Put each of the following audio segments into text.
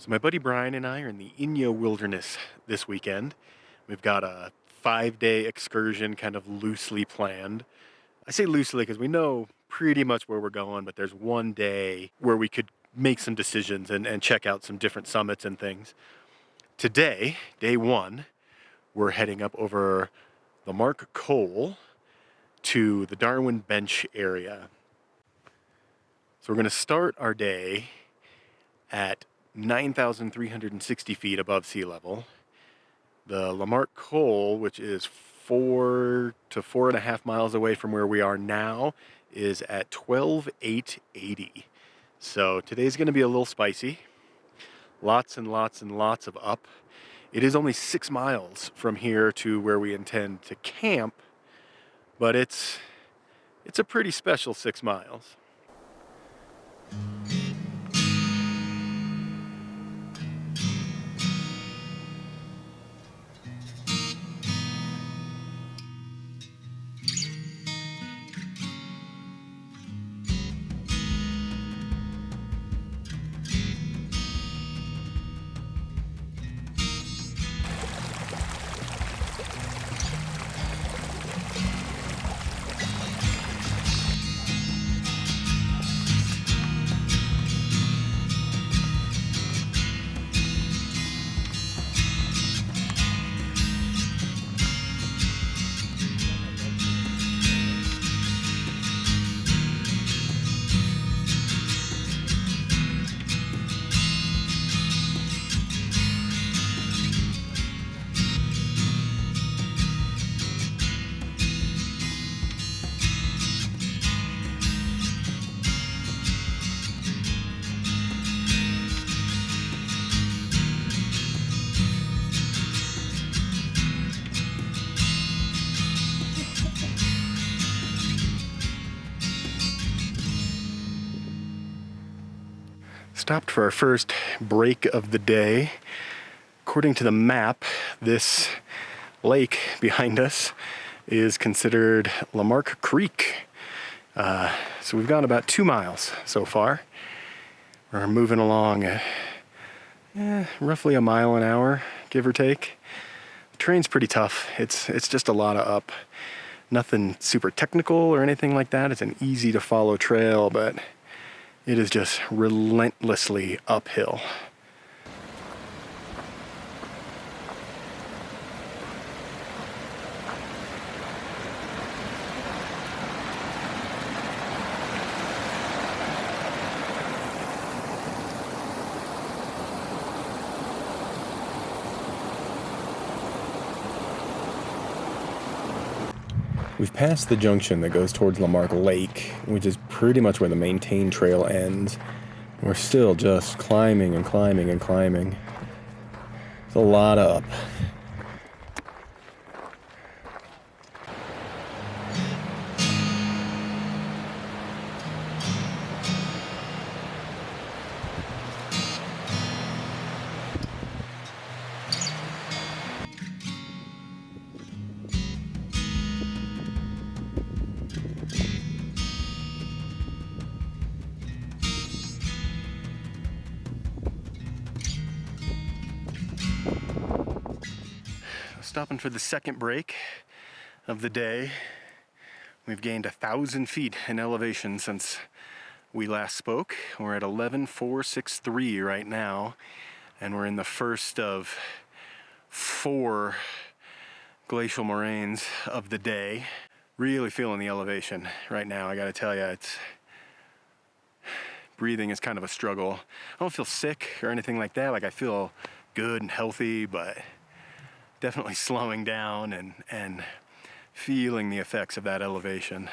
So my buddy Brian and I are in the Inyo Wilderness this weekend. We've got a 5-day excursion kind of loosely planned. I say loosely because we know pretty much where we're going, but there's one day where we could make some decisions and check out some different summits and things. Today, day one, we're heading up over Lamarck Col to the Darwin Bench area. So we're going to start our day at 9,360 feet above sea level. The Lamarck Col, which is 4 to 4.5 miles away from where we are now, is at 12,880. So today's going to be a little spicy. Lots and lots and lots of up. It is only 6 miles from here to where we intend to camp, but it's a pretty special 6 miles. Stopped for our first break of the day. According to the map, this lake behind us is considered Lamarck Creek. So we've gone about 2 miles so far. We're moving along roughly a mile an hour, give or take. The terrain's pretty tough. It's just a lot of up. Nothing super technical or anything like that. It's an easy to follow trail, but it is just relentlessly uphill. We've passed the junction that goes towards Lamarck Lake, which is pretty much where the maintained trail ends. We're still just climbing and climbing and climbing. It's a lot up. Stopping for the second break of the day. We've gained 1,000 feet in elevation since we last spoke. We're at 11,463 right now, and we're in the first of 4 glacial moraines of the day. Really feeling the elevation right now. I gotta tell you, breathing is kind of a struggle. I don't feel sick or anything like that. Like, I feel good and healthy, but definitely slowing down and feeling the effects of that elevation.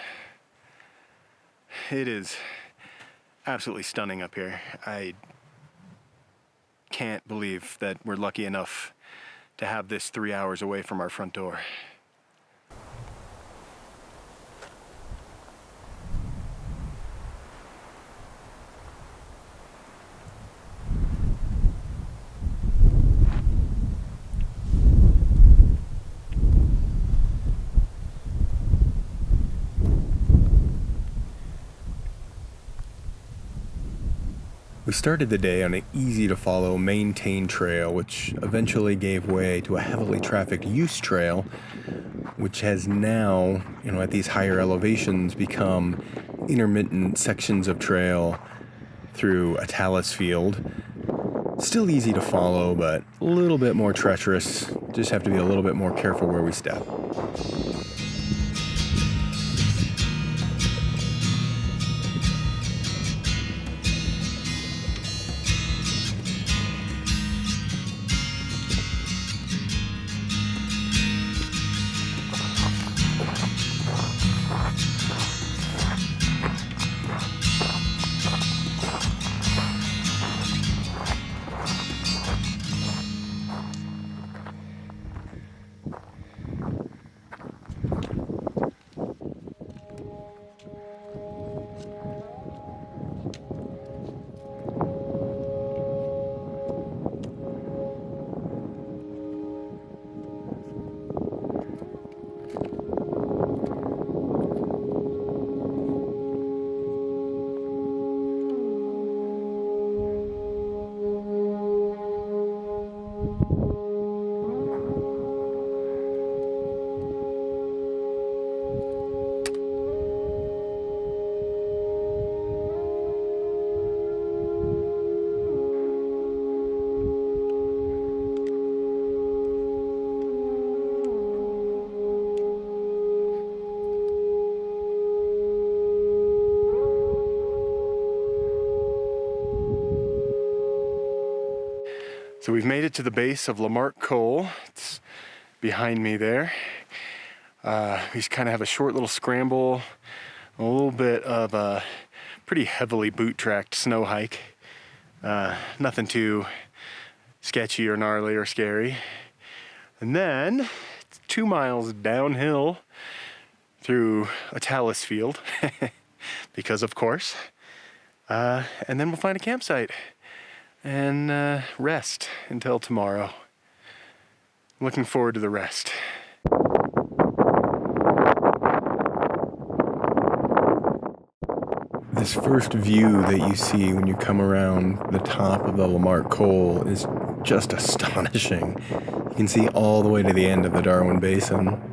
It is absolutely stunning up here. I can't believe that we're lucky enough to have this 3 hours away from our front door. We started the day on an easy-to-follow, maintained trail, which eventually gave way to a heavily trafficked use trail, which has now, at these higher elevations, become intermittent sections of trail through a talus field. Still easy to follow, but a little bit more treacherous. Just have to be a little bit more careful where we step. So we've made it to the base of Lamarck Col. It's behind me there. We just kind of have a short little scramble, a little bit of a pretty heavily boot-tracked snow hike. Nothing too sketchy or gnarly or scary. And then it's 2 miles downhill through a talus field, because of course. And then we'll find a campsite and rest until tomorrow. Looking forward to the rest. This first view that you see when you come around the top of the Lamarck Col is just astonishing. You can see all the way to the end of the Darwin Basin.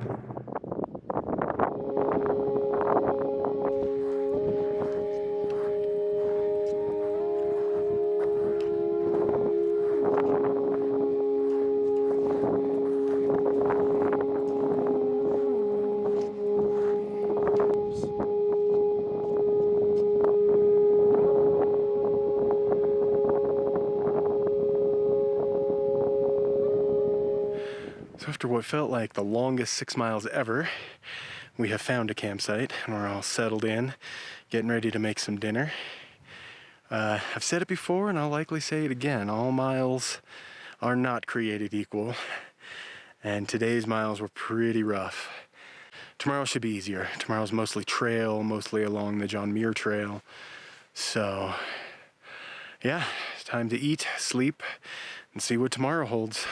So after what felt like the longest 6 miles ever, we have found a campsite and we're all settled in, getting ready to make some dinner. I've said it before and I'll likely say it again. All miles are not created equal, and today's miles were pretty rough. Tomorrow should be easier. Tomorrow's mostly trail, mostly along the Muir trail. So yeah, it's time to eat, sleep, and see what tomorrow holds.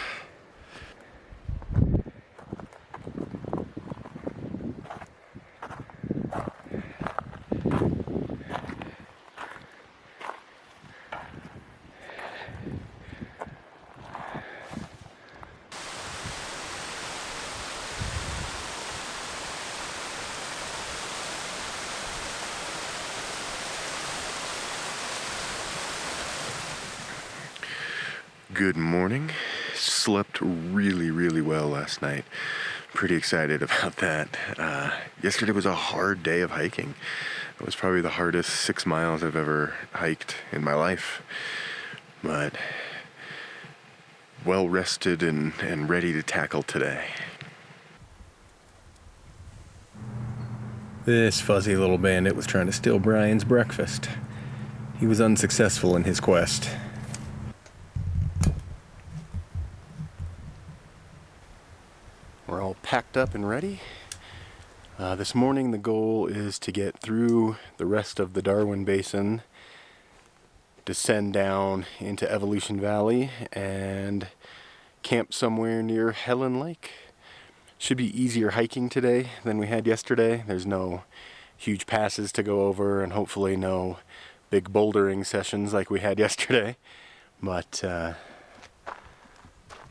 Good morning. Slept really, really well last night. Pretty excited about that. Yesterday was a hard day of hiking. It was probably the hardest 6 miles I've ever hiked in my life. But well rested and ready to tackle today. This fuzzy little bandit was trying to steal Brian's breakfast. He was unsuccessful in his quest. We're all packed up and ready. This morning the goal is to get through the rest of the Darwin Basin, descend down into Evolution Valley, and camp somewhere near Helen Lake. Should be easier hiking today than we had yesterday. There's no huge passes to go over and hopefully no big bouldering sessions like we had yesterday. But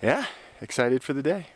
yeah, excited for the day.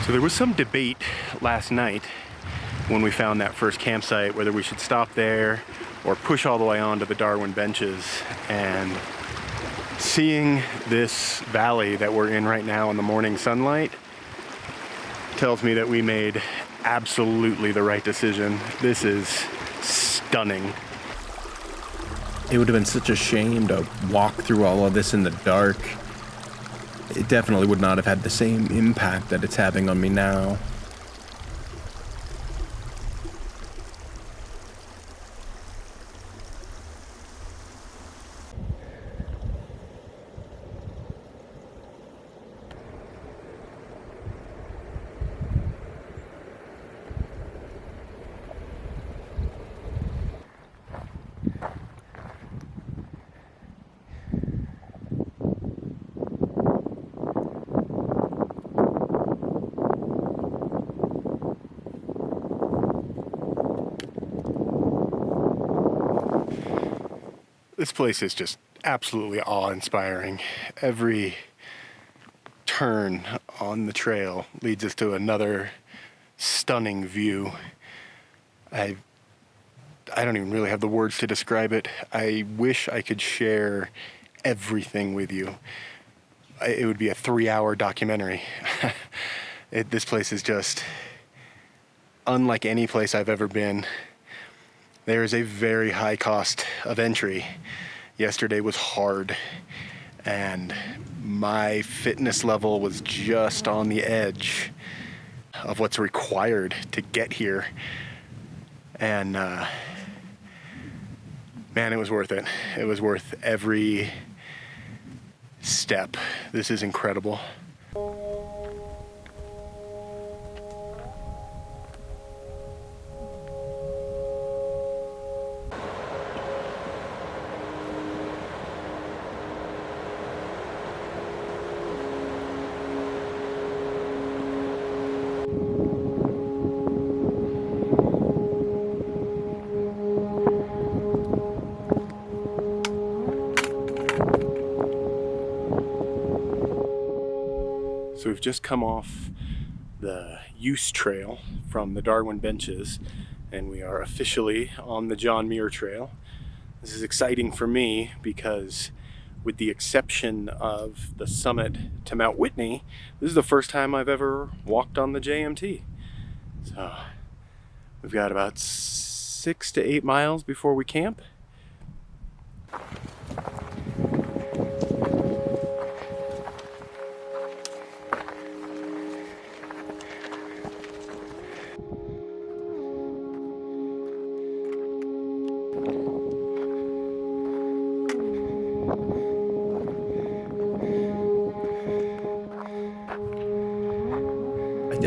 So there was some debate last night when we found that first campsite whether we should stop there or push all the way on to the Darwin benches. And seeing this valley that we're in right now in the morning sunlight tells me that we made absolutely the right decision. This is stunning. It would have been such a shame to walk through all of this in the dark. It definitely would not have had the same impact that it's having on me now. This place is just absolutely awe-inspiring. Every turn on the trail leads us to another stunning view. I don't even really have the words to describe it. I wish I could share everything with you. It would be a 3-hour documentary. This place is just unlike any place I've ever been. There is a very high cost of entry. Yesterday was hard, and my fitness level was just on the edge of what's required to get here. And man, it was worth it. It was worth every step. This is incredible. So we've just come off the use trail from the Darwin benches, and we are officially on the John Muir trail. This is exciting for me because, with the exception of the summit to Mount Whitney, this is the first time I've ever walked on the JMT. So we've got about 6 to 8 miles before we camp.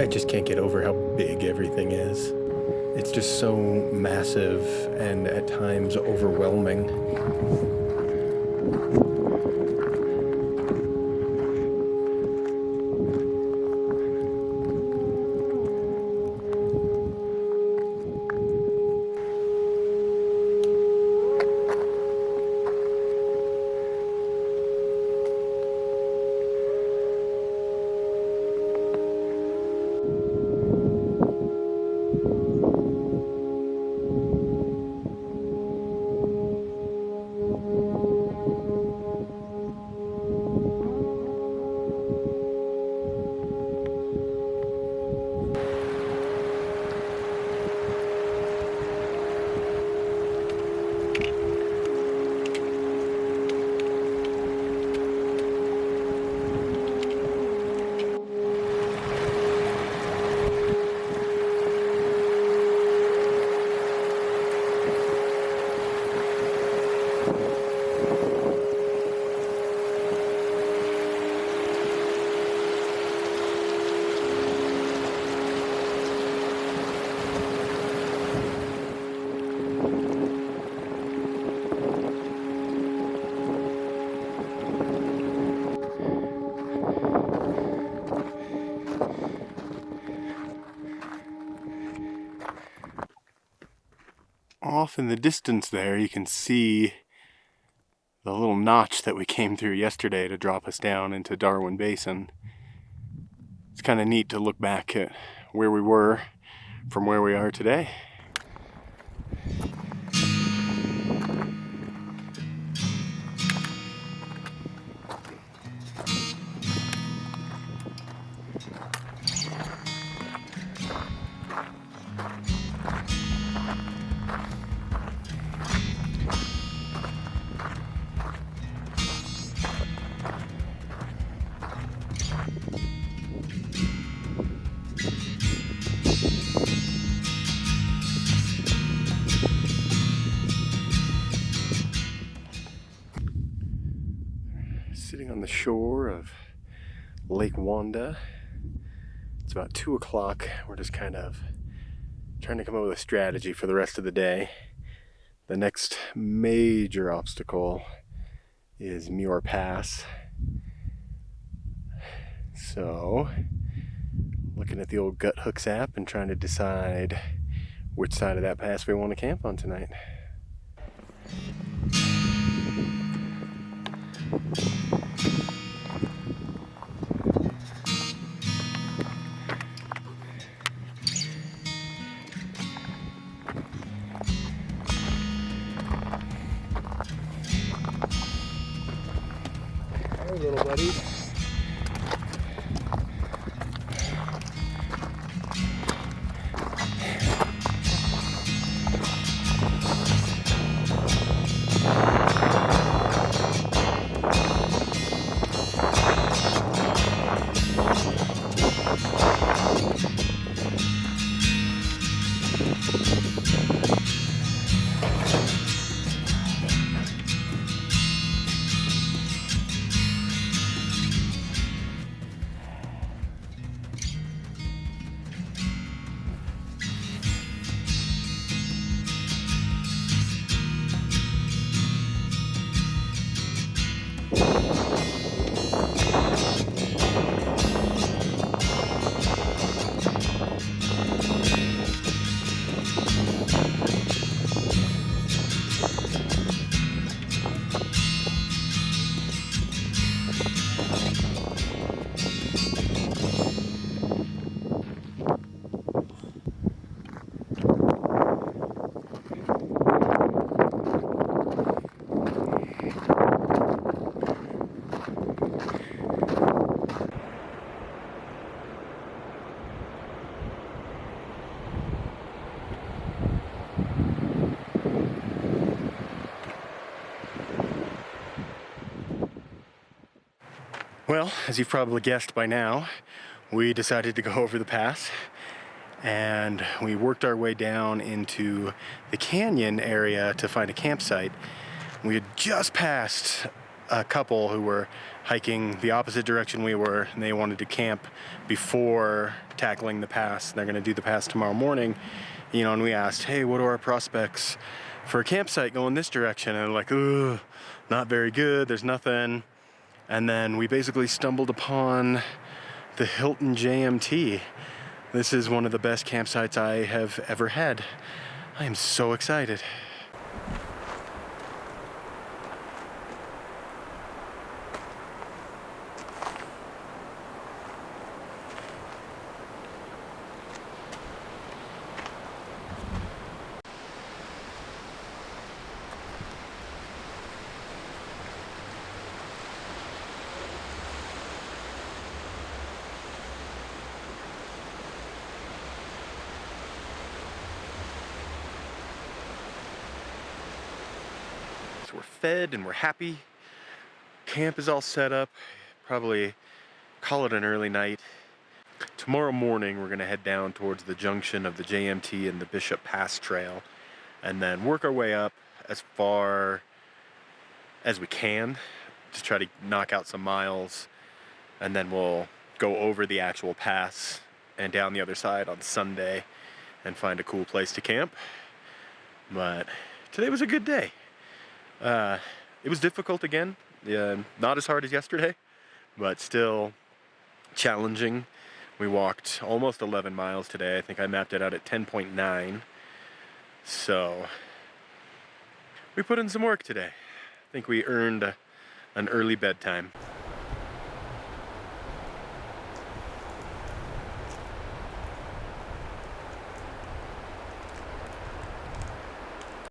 I just can't get over how big everything is. It's just so massive and at times overwhelming. off in the distance there, you can see the little notch that we came through yesterday to drop us down into Darwin Basin. It's kind of neat to look back at where we were from where we are today. Sitting on the shore of Lake Wanda. It's about 2 o'clock. We're just kind of trying to come up with a strategy for the rest of the day. The next major obstacle is Muir Pass. So, looking at the old Gut Hooks app and trying to decide which side of that pass we want to camp on tonight. Hey, little buddy. Well, as you've probably guessed by now, we decided to go over the pass and we worked our way down into the canyon area to find a campsite. We had just passed a couple who were hiking the opposite direction we were, and they wanted to camp before tackling the pass. They're going to do the pass tomorrow morning, and we asked, hey, what are our prospects for a campsite going this direction? And they're like, ugh, not very good, there's nothing. And then we basically stumbled upon the Hilton JMT. This is one of the best campsites I have ever had. I am so excited. So we're fed and we're happy. Camp is all set up. Probably call it an early night. Tomorrow morning we're gonna head down towards the junction of the JMT and the Bishop Pass Trail and then work our way up as far as we can to try to knock out some miles, and then we'll go over the actual pass and down the other side on Sunday and find a cool place to camp. But today was a good day. It was difficult again, not as hard as yesterday, but still challenging. We walked almost 11 miles today. I think I mapped it out at 10.9. So We put in some work today. I think we earned an early bedtime.